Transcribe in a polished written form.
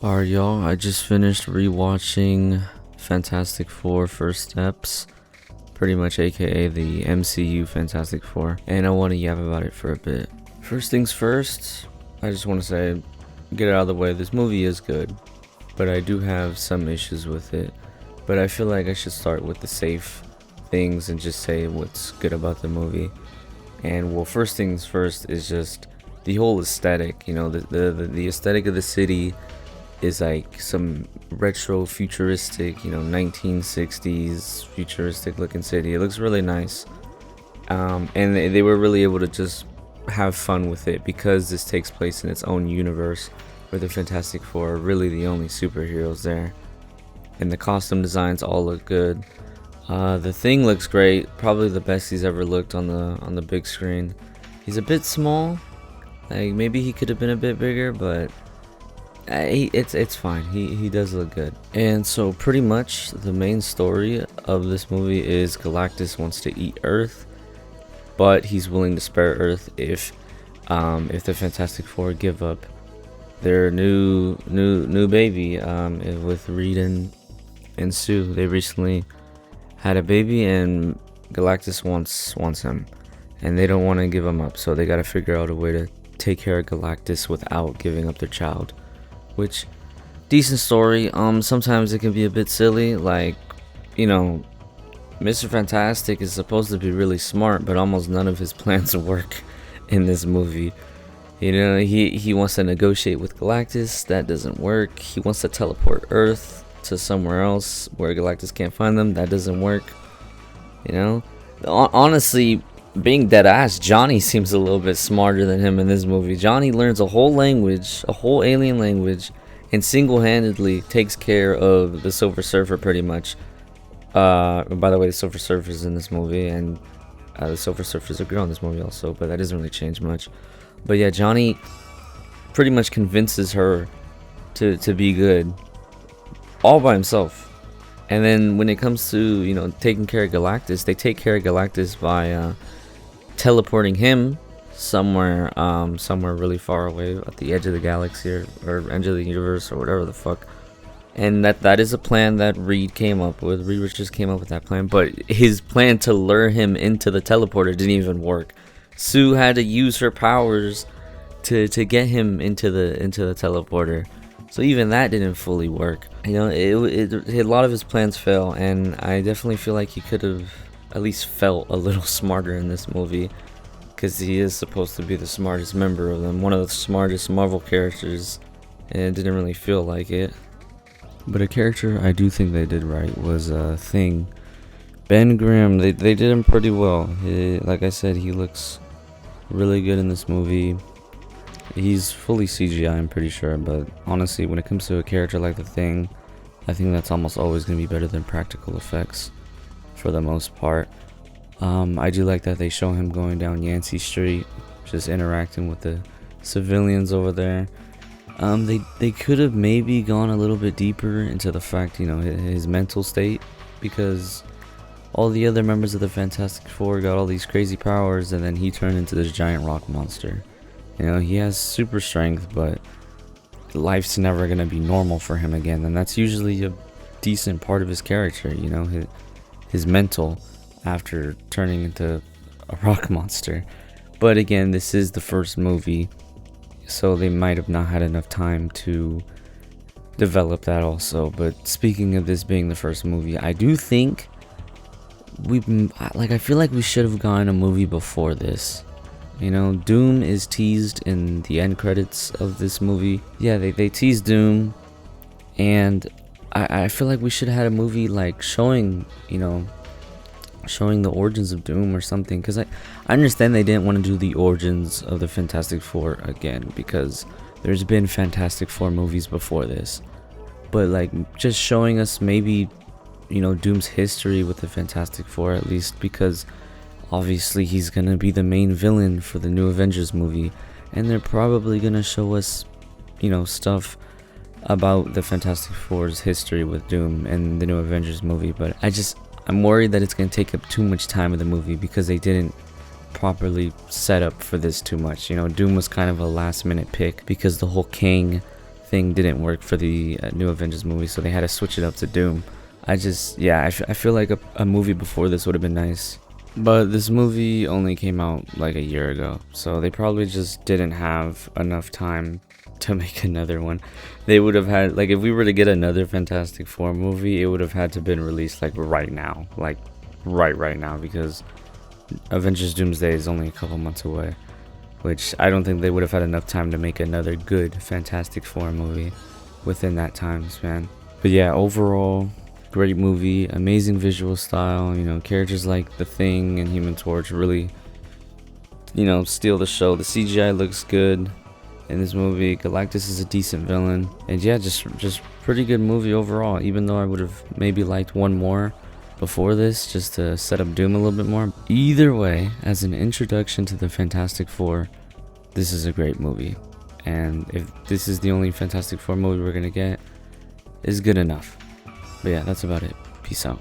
Alright, y'all, I just finished rewatching Fantastic Four First Steps, pretty much aka the MCU Fantastic Four, and I want to yap about it for a bit. First things first, I just want to say, get it out of the way, this movie is good, but I do have some issues with it, but I feel like I should start with the safe things and just say what's good about the movie. And well, first things first is just the whole aesthetic, the aesthetic of the city is like some retro futuristic 1960s futuristic looking city. It looks really nice, and they were really able to just have fun with it because this takes place in its own universe where the Fantastic Four are really the only superheroes there, and the costume designs all look good. The Thing looks great, probably the best he's ever looked on the big screen. He's a bit small, like maybe he could have been a bit bigger, but it's fine. He does look good. And so pretty much the main story of this movie is Galactus wants to eat Earth, but he's willing to spare Earth if the Fantastic Four give up their new baby with Reed and Sue. They recently had a baby and Galactus wants him, and they don't want to give him up, so they got to figure out a way to take care of Galactus without giving up their child. Which, decent story. Sometimes it can be a bit silly, like, Mr. Fantastic is supposed to be really smart, but almost none of his plans work in this movie. He wants to negotiate with Galactus, that doesn't work. He wants to teleport Earth to somewhere else where Galactus can't find them, that doesn't work. Honestly, being dead ass, Johnny seems a little bit smarter than him in this movie. Johnny learns a whole language, a whole alien language, and single-handedly takes care of the Silver Surfer pretty much. By the way, the Silver Surfer is in this movie, and the Silver Surfer is a girl in this movie also, but that doesn't really change much. But yeah, Johnny pretty much convinces her to be good all by himself. And then when it comes to taking care of Galactus, they take care of Galactus by teleporting him somewhere really far away at the edge of the galaxy or edge of the universe or whatever the fuck. And that is a plan that Reed came up with. Reed Richards came up with that plan, but his plan to lure him into the teleporter didn't even work. Sue had to use her powers to get him into the teleporter, so even that didn't fully work. A lot of his plans fail, and I definitely feel like he could have at least felt a little smarter in this movie, because he is supposed to be the smartest member of them, one of the smartest Marvel characters, and it didn't really feel like it. But a character I do think they did right was Thing. Ben Grimm, they did him pretty well. Like I said, he looks really good in this movie. He's fully CGI, I'm pretty sure, but honestly, when it comes to a character like the Thing, I think that's almost always going to be better than practical effects for the most part. I do like that they show him going down Yancey Street, just interacting with the civilians over there. They could have maybe gone a little bit deeper into the fact, his mental state, because all the other members of the Fantastic Four got all these crazy powers, and then he turned into this giant rock monster. He has super strength, but life's never gonna be normal for him again, and that's usually a decent part of his character, his mental after turning into a rock monster. But again, this is the first movie, so they might have not had enough time to develop that also. But speaking of this being the first movie, I do think I feel like we should have gotten a movie before this. Doom is teased in the end credits of this movie. Yeah, they teased Doom, and I feel like we should have had a movie like showing the origins of Doom or something, because I understand they didn't want to do the origins of the Fantastic Four again, because there's been Fantastic Four movies before this, but like just showing us maybe Doom's history with the Fantastic Four at least, because obviously he's gonna be the main villain for the new Avengers movie, and they're probably gonna show us stuff about the Fantastic Four's history with Doom and the new Avengers movie. But I'm worried that it's going to take up too much time of the movie, because they didn't properly set up for this too much. Doom was kind of a last minute pick because the whole Kang thing didn't work for the new Avengers movie, so they had to switch it up to Doom. I feel like a movie before this would have been nice. But this movie only came out like a year ago, so they probably just didn't have enough time to make another one. They would have had, like, if we were to get another Fantastic Four movie, it would have had to been released like right now, like right now, because Avengers Doomsday is only a couple months away, which I don't think they would have had enough time to make another good Fantastic Four movie within that time span. But yeah, overall, great movie, amazing visual style. You know, characters like The Thing and Human Torch really, you know, steal the show. The CGI looks good in this movie. Galactus is a decent villain, and yeah, just pretty good movie overall. Even though I would have maybe liked one more before this, just to set up Doom a little bit more. Either way, as an introduction to the Fantastic Four, this is a great movie. And if this is the only Fantastic Four movie we're gonna get, is good enough. But yeah, that's about it. Peace out.